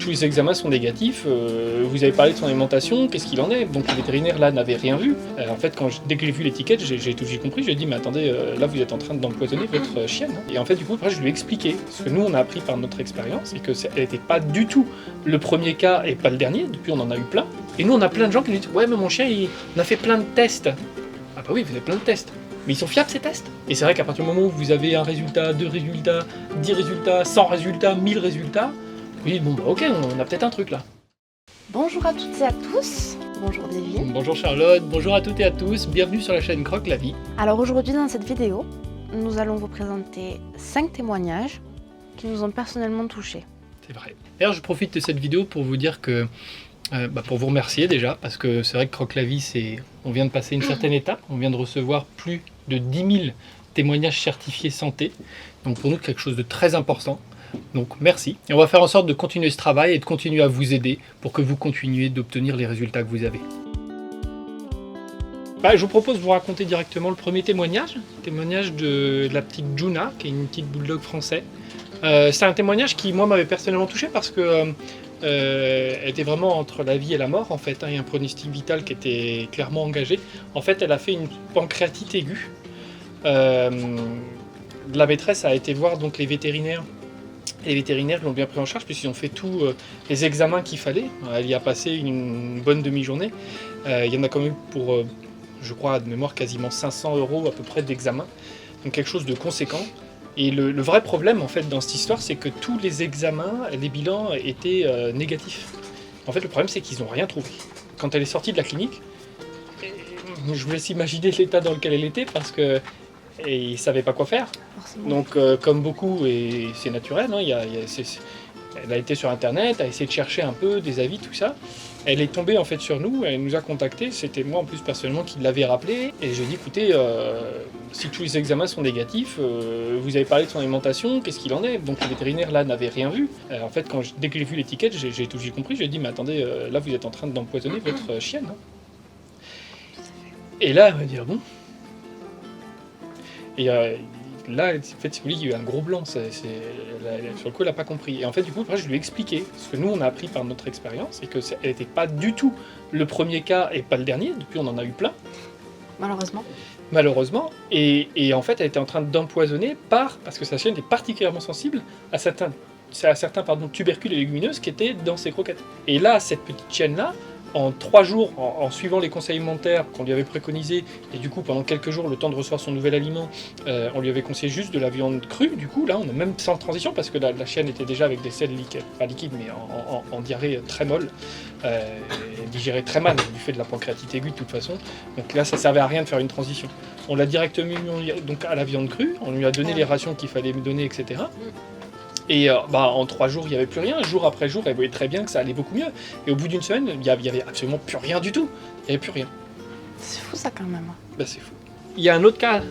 tous les examens sont négatifs, vous avez parlé de son alimentation, qu'est-ce qu'il en est? Donc le vétérinaire là n'avait rien vu. En fait, dès que j'ai vu l'étiquette, j'ai tout de suite compris, j'ai dit mais attendez, là vous êtes en train d'empoisonner votre chienne. Et en fait du coup après je lui ai expliqué, ce que nous on a appris par notre expérience, et que elle n'était pas du tout le premier cas et pas le dernier, depuis on en a eu plein. Et nous on a plein de gens qui nous disent ouais mais mon chien on a fait plein de tests. Ah bah oui vous avez plein de tests. Mais ils sont fiables ces tests. Et c'est vrai qu'à partir du moment où vous avez un résultat, 2 résultats, 10 résultats, 100 résultats, 1000 résultats, vous dites bon bah ok, on a peut-être un truc là. Bonjour à toutes et à tous, bonjour Davy. Bonjour Charlotte, bonjour à toutes et à tous, bienvenue sur la chaîne Croque la vie. Alors aujourd'hui dans cette vidéo, nous allons vous présenter 5 témoignages qui nous ont personnellement touchés. C'est vrai. D'ailleurs je profite de cette vidéo pour vous dire que pour vous remercier déjà, parce que c'est vrai que Croque la vie, on vient de passer une certaine étape, on vient de recevoir plus de 10 000 témoignages certifiés santé, donc pour nous quelque chose de très important, donc merci. Et on va faire en sorte de continuer ce travail et de continuer à vous aider pour que vous continuiez d'obtenir les résultats que vous avez. Je vous propose de vous raconter directement le premier témoignage, de la petite Juna, qui est une petite bulldog français. C'est un témoignage qui moi m'avait personnellement touché parce que elle était vraiment entre la vie et la mort en fait, il y a un pronostic vital qui était clairement engagé. En fait elle a fait une pancréatite aiguë. La maîtresse a été voir donc les vétérinaires. Et les vétérinaires l'ont bien pris en charge puisqu'ils ont fait tous les examens qu'il fallait. Elle y a passé une bonne demi-journée. Il y en a quand même pour, je crois de mémoire, quasiment 500 € à peu près d'examen. Donc quelque chose de conséquent. Et le vrai problème en fait dans cette histoire, c'est que tous les examens, les bilans étaient négatifs. En fait le problème c'est qu'ils n'ont rien trouvé. Quand elle est sortie de la clinique, je vous laisse imaginer l'état dans lequel elle était parce que ils ne savaient pas quoi faire. Forcément. Donc comme beaucoup, et c'est naturel, hein, elle a été sur internet, a essayé de chercher un peu des avis, tout ça. Elle est tombée en fait sur nous, elle nous a contactés, c'était moi en plus personnellement qui l'avais rappelé. Et j'ai dit écoutez, si tous les examens sont négatifs, vous avez parlé de son alimentation, qu'est-ce qu'il en est? Donc le vétérinaire là n'avait rien vu. En fait dès que j'ai vu l'étiquette, j'ai tout de suite compris, j'ai dit mais attendez, là vous êtes en train d'empoisonner votre chienne. Hein. Et là elle m'a dit ah bon? Et là, en fait, il y a eu un gros blanc, sur le coup, elle n'a pas compris. Et en fait, du coup, après, je lui ai expliqué ce que nous, on a appris par notre expérience, et que elle n'était pas du tout le premier cas et pas le dernier, depuis on en a eu plein. Malheureusement. Et en fait, elle était en train d'empoisonner parce que sa chienne est particulièrement sensible à certains tubercules et légumineuses qui étaient dans ses croquettes. Et là, cette petite chienne-là, en 3 jours, en suivant les conseils alimentaires qu'on lui avait préconisés, et du coup pendant quelques jours, le temps de recevoir son nouvel aliment, on lui avait conseillé juste de la viande crue. Du coup là on a même sans transition parce que la chienne était déjà avec des selles liquides, pas liquides mais en diarrhée très molle, digérée très mal du fait de la pancréatite aiguë de toute façon. Donc là ça servait à rien de faire une transition. On l'a directement mis donc à la viande crue, on lui a donné les rations qu'il fallait me donner, etc. Et en 3 jours, il n'y avait plus rien. Jour après jour, elle voyait très bien que ça allait beaucoup mieux. Et au bout d'une semaine, il n'y avait absolument plus rien du tout. Il n'y avait plus rien. C'est fou ça quand même. C'est fou. Il y a un autre cas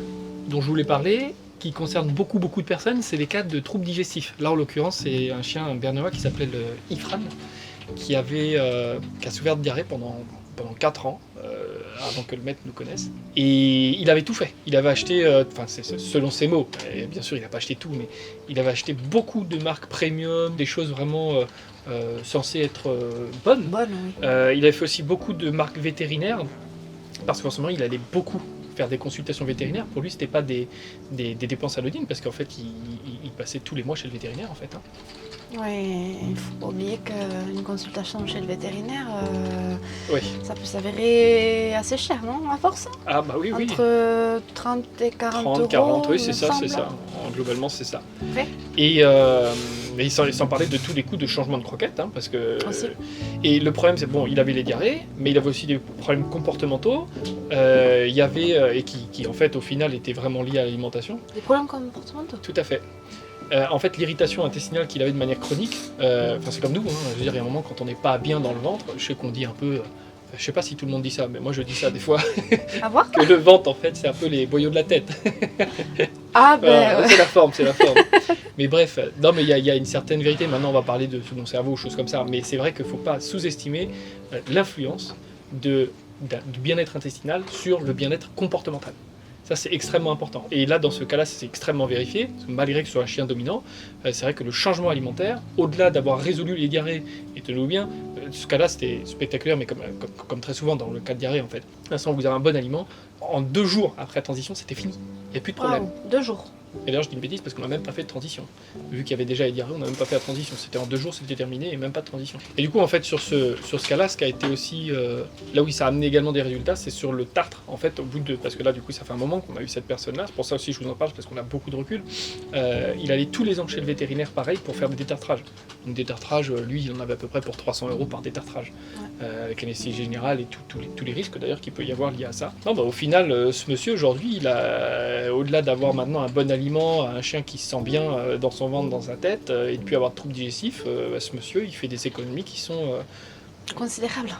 dont je voulais parler, qui concerne beaucoup de personnes, c'est les cas de troubles digestifs. Là, en l'occurrence, c'est un chien, un bernois qui s'appelait Ifran, qui a souffert de diarrhée pendant 4 ans, avant que le maître nous connaisse. Et il avait tout fait. Il avait acheté, c'est selon ses mots, et bien sûr il n'a pas acheté tout, mais il avait acheté beaucoup de marques premium, des choses vraiment censées être bonnes. Oui. Il avait fait aussi beaucoup de marques vétérinaires, parce que forcément il allait beaucoup faire des consultations vétérinaires. Pour lui c'était pas des dépenses anodines, parce qu'en fait il passait tous les mois chez le vétérinaire en fait. Hein. Oui, il ne faut pas oublier qu'une consultation chez le vétérinaire, oui. Ça peut s'avérer assez cher, non, à force? Ah bah oui. Entre 30 et 40 euros. 40, oui, c'est ça. Globalement, c'est ça. Oui. Et sans parler de tous les coûts de changement de croquettes, hein, parce que... Et le problème, c'est il avait les diarrhées, mais il avait aussi des problèmes comportementaux. Il y avait, et qui en fait, au final, étaient vraiment liés à l'alimentation. Des problèmes comportementaux? Tout à fait. En fait, l'irritation intestinale qu'il avait de manière chronique, c'est comme nous, hein, je veux dire, il y a un moment quand on n'est pas bien dans le ventre, je sais qu'on dit un peu, je sais pas si tout le monde dit ça, mais moi je dis ça des fois, que le ventre en fait c'est un peu les boyaux de la tête. C'est la forme. Mais bref, non mais il y a une certaine vérité, maintenant on va parler de second cerveau, choses comme ça, mais c'est vrai qu'il ne faut pas sous-estimer l'influence du bien-être intestinal sur le bien-être comportemental. Ça, c'est extrêmement important. Et là, dans ce cas-là, c'est extrêmement vérifié. Parce que malgré que ce soit un chien dominant, c'est vrai que le changement alimentaire, au-delà d'avoir résolu les diarrhées, et tenez-vous bien, ce cas-là, c'était spectaculaire, mais comme très souvent dans le cas de diarrhée, en fait. L'instant où vous avez un bon aliment, en 2 jours après la transition, c'était fini. Il n'y a plus de problème. Wow, 2 jours. Et d'ailleurs, je dis une bêtise parce qu'on n'a même pas fait de transition. Vu qu'il y avait déjà les diarrhées, on n'a même pas fait la transition. C'était en 2 jours, c'était terminé et même pas de transition. Et du coup, en fait, sur ce cas-là, ce qui a été aussi là où ça a amené également des résultats, c'est sur le tartre. En fait, au bout de. Parce que là, du coup, ça fait un moment qu'on a eu cette personne-là. C'est pour ça aussi que je vous en parle, parce qu'on a beaucoup de recul. Il allait tous les ans chez le vétérinaire, pareil, pour faire des détartrages. Donc, détartrage, lui, il en avait à peu près pour 300 € par détartrage. Avec anesthésie générale et tous les risques d'ailleurs qu'il peut y avoir liés à ça. Non, au final, ce monsieur aujourd'hui, il a, au-delà d'avoir maintenant un bon aliment, un chien qui se sent bien dans son ventre, dans sa tête, et de plus avoir de troubles digestifs, ce monsieur, il fait des économies qui sont Considérable.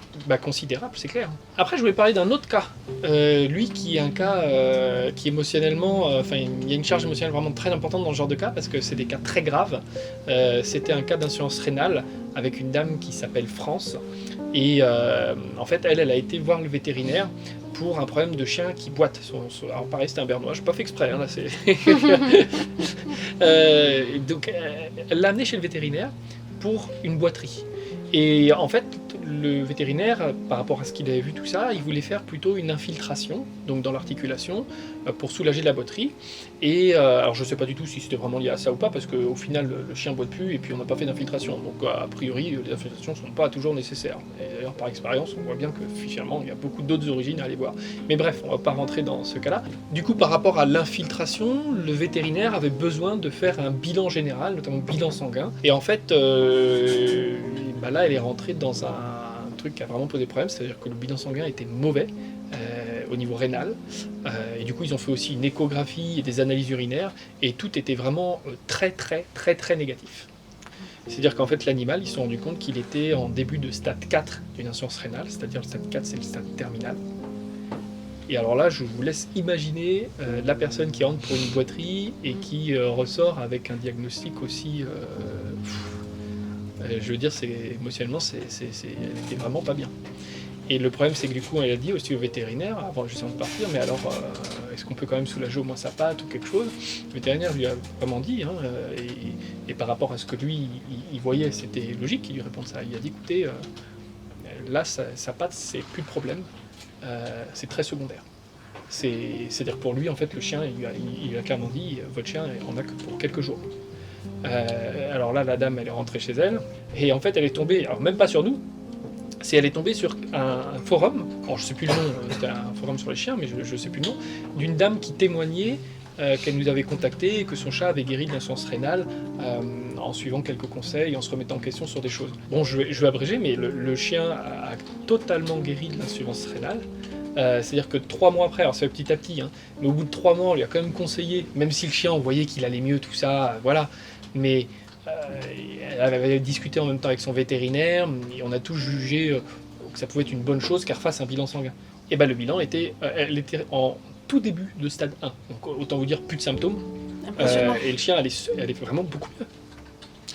considérables, c'est clair. Après, je voulais parler d'un autre cas. Lui qui est un cas qui émotionnellement, il y a une charge émotionnelle vraiment très importante dans ce genre de cas, parce que c'est des cas très graves. C'était un cas d'insuffisance rénale avec une dame qui s'appelle France. Et en fait, elle a été voir le vétérinaire pour un problème de chien qui boite. Alors pareil, c'était un bernois, je n'ai pas fait exprès, là c'est... donc elle l'a amené chez le vétérinaire pour une boiterie. Et en fait, le vétérinaire, par rapport à ce qu'il avait vu tout ça, il voulait faire plutôt une infiltration, donc dans l'articulation, pour soulager la boiterie. Et alors je ne sais pas du tout si c'était vraiment lié à ça ou pas, parce qu'au final le chien boite plus et puis on n'a pas fait d'infiltration. Donc a priori les infiltrations ne sont pas toujours nécessaires. Et d'ailleurs par expérience on voit bien que finalement il y a beaucoup d'autres origines à aller voir. Mais bref, on ne va pas rentrer dans ce cas-là. Du coup par rapport à l'infiltration, le vétérinaire avait besoin de faire un bilan général, notamment bilan sanguin. Et en fait là elle est rentrée dans un truc qui a vraiment posé problème, c'est-à-dire que le bilan sanguin était mauvais. Au niveau rénal, et du coup ils ont fait aussi une échographie et des analyses urinaires, et tout était vraiment très négatif. C'est-à-dire qu'en fait l'animal, ils se sont rendus compte qu'il était en début de stade 4 d'une insuffisance rénale, c'est-à-dire le stade 4 c'est le stade terminal. Et alors là je vous laisse imaginer la personne qui rentre pour une boiterie et qui ressort avec un diagnostic aussi... je veux dire, émotionnellement, elle était vraiment pas bien. Et le problème, c'est que du coup, elle a dit aussi au vétérinaire, avant justement de partir, mais alors, est-ce qu'on peut quand même soulager au moins sa patte ou quelque chose ? Le vétérinaire lui a vraiment dit, et par rapport à ce que lui, il voyait, c'était logique qu'il lui réponde ça. Il a dit, écoutez, là, sa patte, c'est plus de problème, c'est très secondaire. C'est-à-dire pour lui, en fait, le chien, il lui a clairement dit, votre chien, on a que pour quelques jours. Alors là, la dame, elle est rentrée chez elle, et en fait, elle est tombée, alors même pas sur nous, elle est tombée sur un forum, alors je sais plus le nom, c'était un forum sur les chiens, mais je sais plus le nom, d'une dame qui témoignait qu'elle nous avait contacté et que son chat avait guéri de l'insuffisance rénale en suivant quelques conseils, en se remettant en question sur des choses. Bon, je vais abréger, mais le chien a totalement guéri de l'insuffisance rénale. C'est-à-dire que 3 mois après, alors c'est petit à petit, mais au bout de 3 mois, on lui a quand même conseillé, même si le chien, on voyait qu'il allait mieux, tout ça, voilà, mais elle avait discuté en même temps avec son vétérinaire, et on a tous jugé que ça pouvait être une bonne chose qu'elle refasse un bilan sanguin. Et le bilan elle était en tout début de stade 1, donc autant vous dire plus de symptômes, et le chien allait vraiment beaucoup mieux.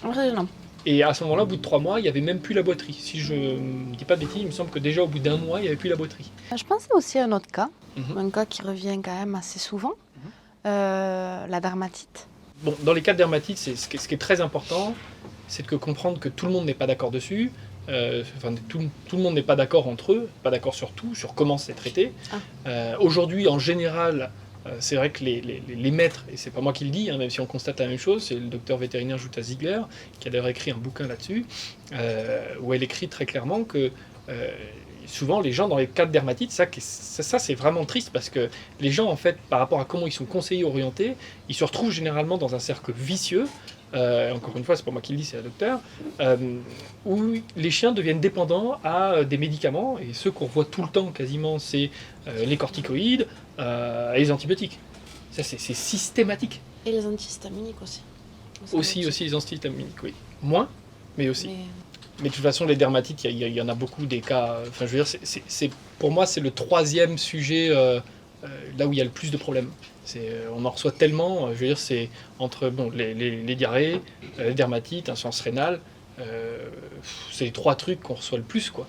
Impressionnant. Et à ce moment-là, au bout de 3 mois, il n'y avait même plus la boiterie. Si je ne dis pas de bêtises, il me semble que déjà au bout d'1 mois, il n'y avait plus la boiterie. Je pensais aussi à un autre cas, un cas qui revient quand même assez souvent, la dermatite. Bon, dans les cas de dermatite, ce qui est très important, c'est de comprendre que tout le monde n'est pas d'accord dessus. Tout le monde n'est pas d'accord entre eux, pas d'accord sur tout, sur comment c'est traité. Aujourd'hui, en général, c'est vrai que les maîtres, et c'est pas moi qui le dis, même si on constate la même chose, c'est le docteur vétérinaire Jutta Ziegler, qui a d'ailleurs écrit un bouquin là-dessus, où elle écrit très clairement que souvent les gens dans les cas de dermatite, ça c'est vraiment triste, parce que les gens en fait, par rapport à comment ils sont conseillés, orientés, ils se retrouvent généralement dans un cercle vicieux, encore une fois c'est pas moi qui le dis, c'est le docteur, où les chiens deviennent dépendants à des médicaments, et ceux qu'on voit tout le temps quasiment, c'est les corticoïdes et les antibiotiques. Ça c'est systématique. Et les antihistaminiques aussi. Aussi les antihistaminiques, oui. Moins, mais aussi. Mais de toute façon, les dermatites, il y en a beaucoup des cas. Enfin, je veux dire, pour moi, c'est le 3e sujet là où il y a le plus de problèmes. On en reçoit tellement. Je veux dire, c'est entre les diarrhées, les dermatites, insuffisance rénale. C'est les 3 trucs qu'on reçoit le plus, quoi.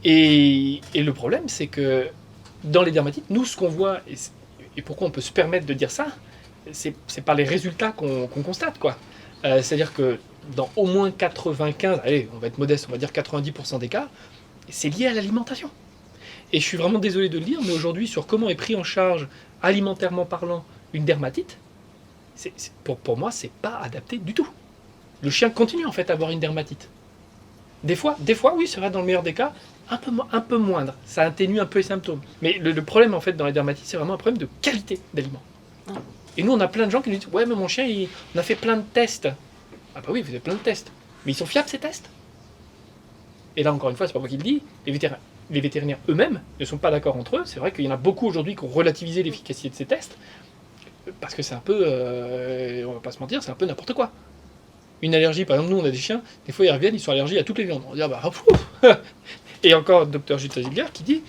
Et le problème, c'est que dans les dermatites, nous, ce qu'on voit, et pourquoi on peut se permettre de dire ça, c'est par les résultats qu'on constate, quoi. C'est-à-dire que dans au moins 95, allez, on va être modeste, on va dire 90% des cas, c'est lié à l'alimentation. Et je suis vraiment désolé de le dire, mais aujourd'hui, sur comment est pris en charge, alimentairement parlant, une dermatite, pour moi, c'est pas adapté du tout. Le chien continue en fait à avoir une dermatite. Des fois, oui, c'est vrai, dans le meilleur des cas, un peu moindre. Ça atténue un peu les symptômes. Mais le problème en fait dans les dermatites, c'est vraiment un problème de qualité d'aliments. Et nous, on a plein de gens qui nous disent « Ouais, mais mon chien, on a fait plein de tests. » Ah bah oui, vous avez plein de tests. Mais ils sont fiables ces tests? Et là, encore une fois, c'est pas moi qui le dis, les vétérinaires eux-mêmes ne sont pas d'accord entre eux. C'est vrai qu'il y en a beaucoup aujourd'hui qui ont relativisé l'efficacité de ces tests, parce que c'est un peu, on va pas se mentir, c'est un peu n'importe quoi. Une allergie, par exemple, nous on a des chiens, des fois ils reviennent, ils sont allergiques à toutes les viandes. On dit, ah bah, et encore le docteur Jutta Ziegler qui dit,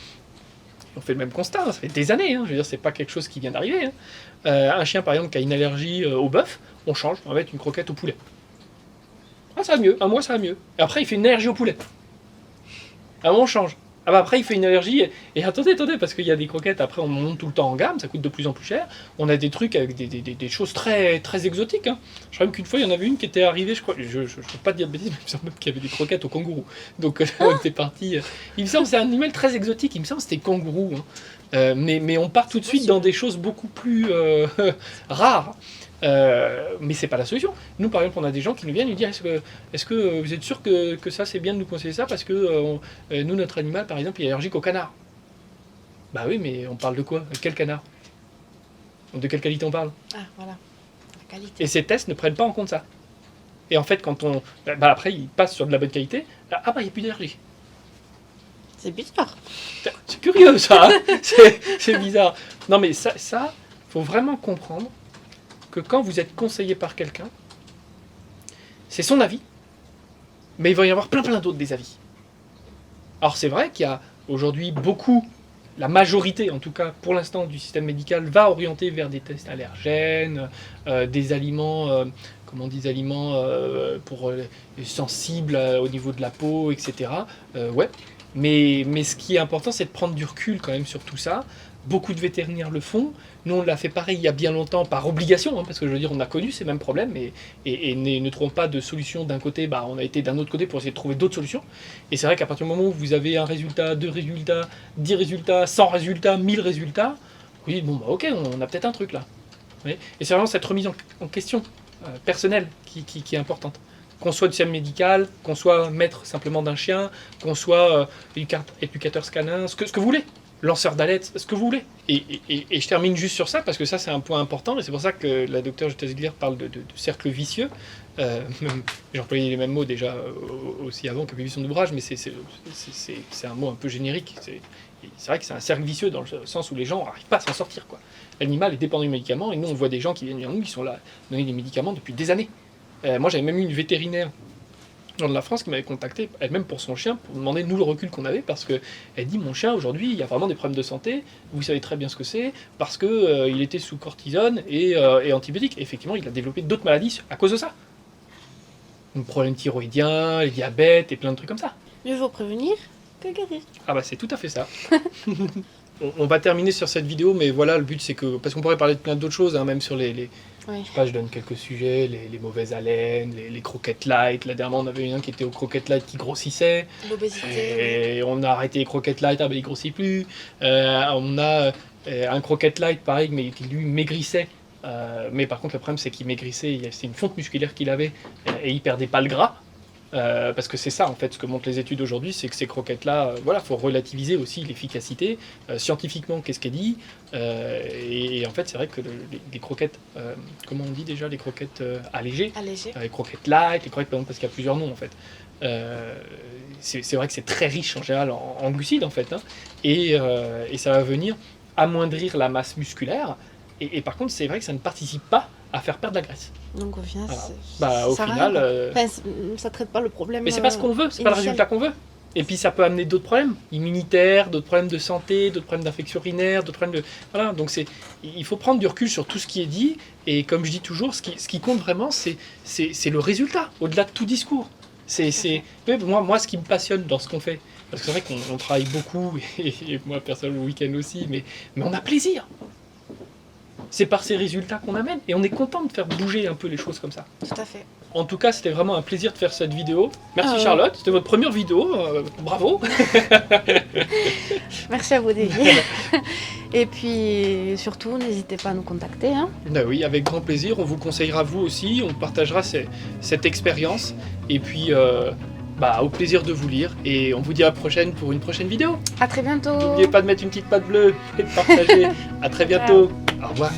on fait le même constat, ça fait des années, je veux dire, c'est pas quelque chose qui vient d'arriver. Un chien, par exemple, qui a une allergie au bœuf, on change, on va mettre une croquette au poulet. Ah, ça va mieux, un mois ça va mieux. Et après, il fait une allergie au poulet. Ah, on change. Ah bah après il fait une allergie, et attendez, parce qu'il y a des croquettes, après on monte tout le temps en gamme, ça coûte de plus en plus cher, on a des trucs avec des choses très, très exotiques. Je crois même qu'une fois il y en avait une qui était arrivée, je crois, je ne peux pas dire de bêtises, mais il me semble même qu'il y avait des croquettes au kangourou. Donc on était parti, il me semble que c'est un animal très exotique, il me semble que c'était kangourou. Mais on part tout de suite dans des choses beaucoup plus rares. Mais c'est pas la solution. Nous, par exemple, on a des gens qui nous viennent nous dire est-ce que vous êtes sûr que ça c'est bien de nous conseiller ça parce que nous, notre animal, par exemple, il est allergique au canard. Bah oui, mais on parle de quoi? Quel canard? De quelle qualité on parle? Ah, voilà, la qualité. Et ces tests ne prennent pas en compte ça. Et en fait, quand on. Après, ils passent sur de la bonne qualité. Ah bah, il n'y a plus d'allergie. C'est bizarre. C'est curieux, ça. C'est bizarre. Non, mais ça, faut vraiment comprendre que quand vous êtes conseillé par quelqu'un, c'est son avis, mais il va y avoir plein d'autres des avis. Alors c'est vrai qu'il y a aujourd'hui beaucoup, la majorité en tout cas pour l'instant du système médical va orienter vers des tests allergènes, des aliments, comment on dit, des aliments pour sensibles au niveau de la peau, etc. Ouais, mais ce qui est important c'est de prendre du recul quand même sur tout ça. Beaucoup de vétérinaires le font. Nous, on l'a fait pareil il y a bien longtemps par obligation, parce que je veux dire, on a connu ces mêmes problèmes et ne trouvons pas de solution d'un côté, on a été d'un autre côté pour essayer de trouver d'autres solutions. Et c'est vrai qu'à partir du moment où vous avez un résultat, 2 résultats, 10 résultats, 100 résultats, 1000 résultats, oui, bon, ok, on a peut-être un truc là. Et c'est vraiment cette remise en question personnelle qui est importante. Qu'on soit du système médical, qu'on soit maître simplement d'un chien, qu'on soit éducateur canin, ce que vous voulez. Lanceur d'alerte, ce que vous voulez. Et je termine juste sur ça, parce que ça c'est un point important, et c'est pour ça que la docteure Jutta Ziegler parle de cercle vicieux. J'ai employé les mêmes mots déjà aussi avant que publié son ouvrage, mais c'est un mot un peu générique. C'est vrai que c'est un cercle vicieux dans le sens où les gens n'arrivent pas à s'en sortir. L'animal est dépendant du médicament, et nous on voit des gens qui viennent vers nous, qui sont là, donner des médicaments depuis des années. Moi j'avais même eu une vétérinaire de la France qui m'avait contacté, elle-même pour son chien, pour demander nous le recul qu'on avait, parce qu'elle dit mon chien aujourd'hui il y a vraiment des problèmes de santé, vous savez très bien ce que c'est, parce que il était sous cortisone et antibiotiques. Et effectivement il a développé d'autres maladies à cause de ça. Donc problèmes thyroïdiens, les diabètes et plein de trucs comme ça. Mieux vaut prévenir que guérir. Ah bah c'est tout à fait ça. On va terminer sur cette vidéo, mais voilà, le but c'est que, parce qu'on pourrait parler de plein d'autres choses, même sur les Oui. je sais pas, je donne quelques sujets, les mauvaises haleines, les croquettes light. La dernière, on avait un qui était aux croquettes light qui grossissait. L'obésité. Et on a arrêté les croquettes light, il grossit plus. On a un croquette light, pareil, mais qui lui maigrissait. Mais par contre, le problème, c'est qu'il maigrissait, c'est une fonte musculaire qu'il avait, et il perdait pas le gras. Parce que c'est ça en fait ce que montrent les études aujourd'hui, c'est que ces croquettes-là, faut relativiser aussi l'efficacité. Scientifiquement, qu'est-ce qu'elle dit et en fait, c'est vrai que les croquettes, comment on dit déjà, les croquettes allégées, les croquettes light, les croquettes, parce qu'il y a plusieurs noms en fait. C'est vrai que c'est très riche en général en glucides en fait, et ça va venir amoindrir la masse musculaire. Et par contre, c'est vrai que ça ne participe pas à faire perdre la graisse. Donc au final, ça traite pas le problème. Mais c'est pas ce qu'on veut, c'est pas le résultat qu'on veut. Et puis ça peut amener d'autres problèmes immunitaires, d'autres problèmes de santé, d'autres problèmes d'infection urinaire, d'autres problèmes de... Voilà, donc il faut prendre du recul sur tout ce qui est dit, et comme je dis toujours, ce qui compte vraiment, c'est le résultat, au-delà de tout discours. Moi, ce qui me passionne dans ce qu'on fait, parce que c'est vrai qu'on travaille beaucoup, et moi personnellement le week-end aussi, mais on a plaisir. c'est par ces résultats qu'on amène. Et on est content de faire bouger un peu les choses comme ça. Tout à fait. En tout cas, c'était vraiment un plaisir de faire cette vidéo. Merci Charlotte, c'était votre première vidéo, bravo. Merci à vous, Davy. Et puis surtout, n'hésitez pas à nous contacter. Hein. Ben oui, avec grand plaisir, on vous conseillera vous aussi, on partagera cette expérience. Et puis, au plaisir de vous lire. Et on vous dit à la prochaine pour une prochaine vidéo. À très bientôt. N'oubliez pas de mettre une petite patte bleue et de partager. À très bientôt. Au revoir.